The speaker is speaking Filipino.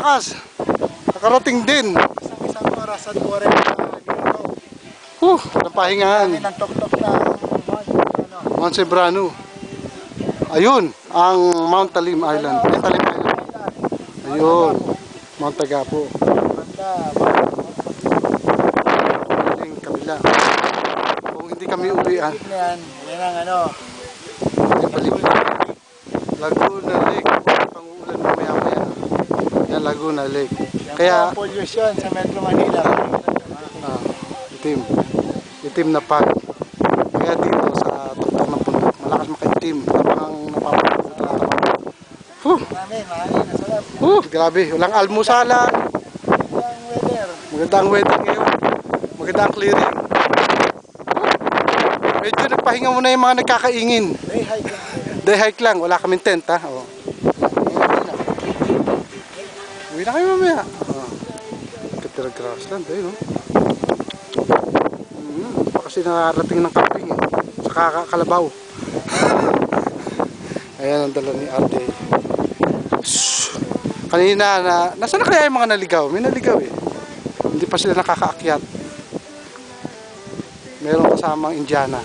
wakas, nakarating din. Isang oras at 40 minuto. Napahingahan. Kami ng tok-tok na Mount Cebrano. Ayun, ang Mount Talim Island. Talim Island. Ayun, Mount Tagapo. Banda. Yung kabila. Kung hindi kami uwi, Yan ang ano. balik. Laguna Lake. Pang-uulan mamaya-maya. Yan, Laguna Lake. Kaya, Pollution sa Metro Manila. itim. Itim na pag. Kaya dito sa tuktok ng bundok, malakas makaitim. Napang napapagod na naman. Marami. Grabe. Walang almusalan. Ang weather. Magandang weather ngayon. Magandang clearing. Medyo nagpahinga muna yung mga nagkakaingin. Day hike. Day hike lang. Wala kaming tent, ha? Uwi na kayo mamaya. Katira grassland, ayun, kasi nakarating ng camping, sa Kalabaw. Ayan ang dala ni ate. Kanina, nasaan na kaya yung mga naligaw? May naligaw eh. Hindi pa sila nakakaakyat. Meron kasamang Indiana.